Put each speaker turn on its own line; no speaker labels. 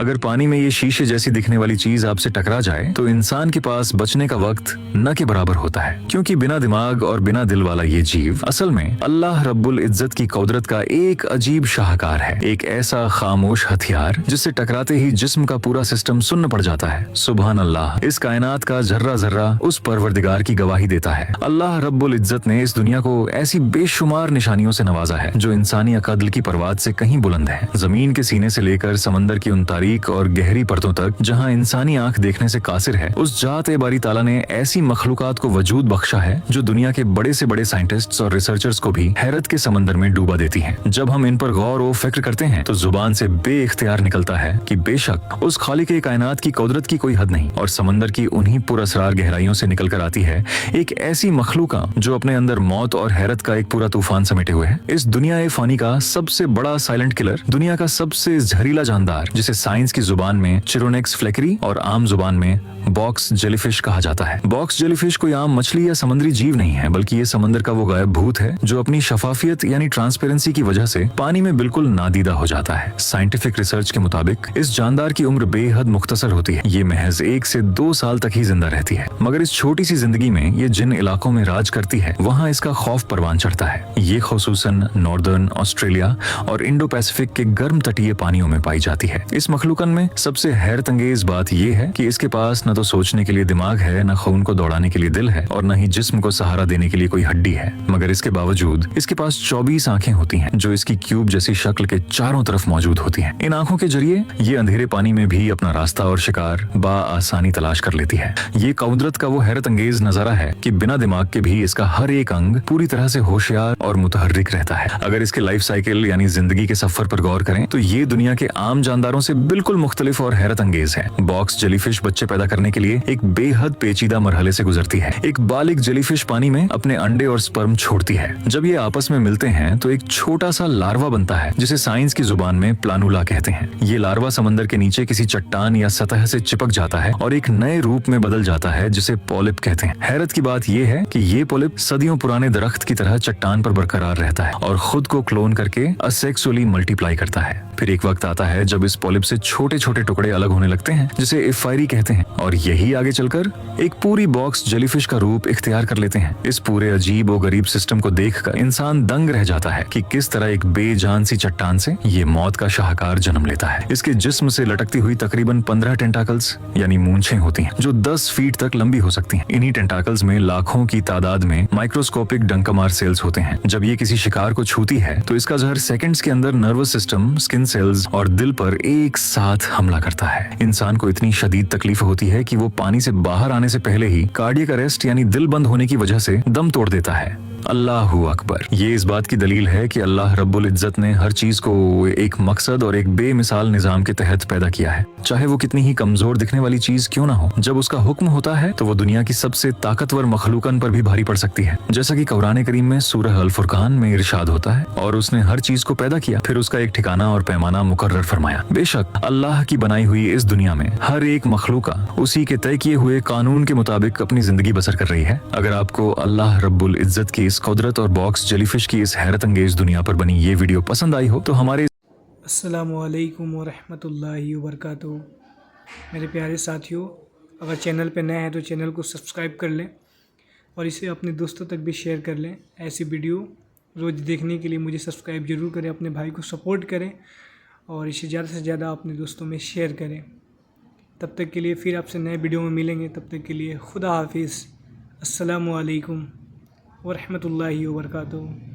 अगर पानी में ये शीशे जैसी दिखने वाली चीज आपसे टकरा जाए तो इंसान के पास बचने का वक्त न के बराबर होता है, क्योंकि बिना दिमाग और बिना दिल वाला ये जीव असल में अल्लाह रब्बुल इज्जत की कुदरत का एक अजीब शाहकार है, एक ऐसा खामोश हथियार जिससे टकराते ही जिस्म का पूरा सिस्टम सुन्न पड़ जाता है। सुभान अल्लाह, इस कायनात का जर्रा जर्रा उस परवरदिगार की गवाही देता है। अल्लाह रब्बुल इज्जत ने इस दुनिया को ऐसी बेशुमार निशानियों से नवाजा है जो इंसानी अकल की परवाज से कहीं बुलंद है। जमीन के सीने से लेकर समंदर की उन तारीक और गहरी परतों तक जहाँ इंसानी आंख देखने से कासिर है, उस जात ए बारी ताला ने ऐसी मखलूकात को वजूद बख्शा है जो दुनिया के बड़े से बड़े साइंटिस्ट्स और रिसर्चर्स को भी हैरत के समंदर में डूबा देती हैं। जब हम इन पर गौर व फिक्र करते हैं तो जुबान से बेइख्तियार निकलता है कि बेशक उस खालिक कायनात की कुदरत की कोई हद नहीं, और समंदर की उन्हीं पुरअसरार गहराइयों से निकल कर आती है एक ऐसी मखलूका जो अपने अंदर मौत और हैरत का एक पूरा तूफान समेटे हुए है। इस दुनिया ए फानी का सबसे बड़ा साइलेंट किलर, दुनिया का सबसे जहरीला जानदार, जिसे साइंस की जुबान में चिरोनेक्स फ्लेकरी और आम जुबान में बॉक्स जेलीफिश कहा जाता है। बॉक्स जेलीफिश कोई आम मछली या समुद्री जीव नहीं है, बल्कि ये समंदर का वो गायब भूत है जो अपनी शफाफियत यानी ट्रांसपेरेंसी की वजह से पानी में बिल्कुल नादीदा हो जाता है। साइंटिफिक रिसर्च के मुताबिक इस जानदार की उम्र बेहद मुख्तसर होती है। ये महज 1 से 2 साल तक ही जिंदा रहती है, मगर इस छोटी सी जिंदगी में ये जिन इलाकों में राज करती है वहाँ इसका खौफ परवान चढ़ता है। ये खुसूसन नॉर्दर्न ऑस्ट्रेलिया और इंडो पैसिफिक के गर्म तटीय पानियों में पाई जाती है। इस मखलूकन में सबसे हैरत अंगेज बात यह है कि इसके पास न तो सोचने के लिए दिमाग है, न खून को दौड़ाने के लिए दिल है, और न ही जिस्म को सहारा देने के लिए कोई हड्डी है। मगर इसके बावजूद इसके पास 24 आंखें होती हैं जो इसकी क्यूब जैसी शक्ल के चारों तरफ मौजूद होती हैं। इन आंखों के जरिए ये अंधेरे पानी में भी अपना रास्ता और शिकार आसानी तलाश कर लेती है। ये कुदरत का वो हैरत अंगेज नजारा है कि बिना दिमाग के भी इसका हर एक अंग पूरी तरह से होशियार और मुतहर्रिक रहता है। अगर इसके लाइफ साइकिल यानी जिंदगी के सफर पर गौर करें तो ये दुनिया के आम जानदारों से बिल्कुल मुख्तलिफ और हैरत अंगेज है। बॉक्स जेलीफिश बच्चे पैदा करने के लिए एक बेहद पेचीदा मरहले से गुजरती है। एक बालिग जेलीफिश पानी में अपने अंडे और स्पर्म छोड़ती है। जब ये आपस में मिलते हैं तो एक छोटा सा लार्वा बनता है जिसे साइंस की जुबान में प्लानुला कहते हैं। ये लार्वा समंदर के नीचे किसी चट्टान या सतह से चिपक जाता है और एक नए रूप में बदल जाता है जिसे पॉलिप कहते हैं। हैरत की बात यह है कि ये पॉलिप सदियों पुराने दरख्त की तरह चट्टान पर बरकरार रहता है और खुद को क्लोन करके असेक्सुअली मल्टीप्लाई करता है। फिर एक वक्त आता है जब इस पॉलिप से छोटे छोटे टुकड़े अलग होने लगते हैं जिसे एफायरी कहते हैं, और यही आगे चलकर एक पूरी बॉक्स जेलीफिश का रूप इख्तियार कर लेते हैं। इस पूरे अजीब और गरीब सिस्टम को देखकर इंसान दंग रह जाता है कि किस तरह एक बेजान सी चट्टान से ये मौत का शाहकार जन्म लेता है। इसके जिस्म से लटकती हुई तकरीबन 15 टेंटाकल्स यानी मूंछें होती हैं जो 10 फीट तक लंबी हो सकती हैं। इन्हीं टेंटाकल्स में लाखों की तादाद में माइक्रोस्कोपिक डंकमार सेल्स होते हैं। जब ये किसी शिकार को छूती है तो इसका जहर सेकंड्स के अंदर नर्वस सिस्टम, स्किन सेल्स और दिल पर एक साथ हमला करता है। इंसान को इतनी शदीद तकलीफ होती है कि वो पानी से बाहर आने से पहले ही कार्डियक अरेस्ट यानी दिल बंद होने की वजह से दम तोड़ देता है। अल्लाहु अकबर। ये इस बात की दलील है कि अल्लाह रब्बुल इज्जत ने हर चीज को एक मकसद और एक बेमिसाल निजाम के तहत पैदा किया है, चाहे वो कितनी ही कमजोर दिखने वाली चीज क्यों ना हो। जब उसका हुक्म होता है तो वो दुनिया की सबसे ताकतवर मखलूकन पर भी भारी पड़ सकती है, जैसा कि कुरान करीम में सूरह अल फुरकान में इरशाद होता है, और उसने हर चीज को पैदा किया, फिर उसका एक ठिकाना और पैमाना मुकर्रर फरमाया। बेशक अल्लाह की बनाई हुई इस दुनिया में हर एक मखलूका उसी के तय किए हुए कानून के मुताबिक अपनी जिंदगी बसर कर रही है। अगर आपको अल्लाह रब्बुल इज्जत की इस कुदरत और बॉक्स जेलीफिश की इस हैरत अंगेज दुनिया पर बनी ये वीडियो पसंद आई हो तो हमारे
अस्सलामु अलैकुम वरहमतुल्लाहि वबरकातुहू। मेरे प्यारे साथियों, अगर चैनल पे नए हैं तो चैनल को सब्सक्राइब कर लें और इसे अपने दोस्तों तक भी शेयर कर लें। ऐसी वीडियो रोज़ देखने के लिए मुझे सब्सक्राइब ज़रूर करें, अपने भाई को सपोर्ट करें और इसे ज़्यादा से ज़्यादा अपने दोस्तों में शेयर करें। तब तक के लिए फिर आपसे नए वीडियो में मिलेंगे। तब तक के लिए खुदा हाफिज़। अस्सलामु अलैकुम वरहमतुल्लाहि वबरकातुहू।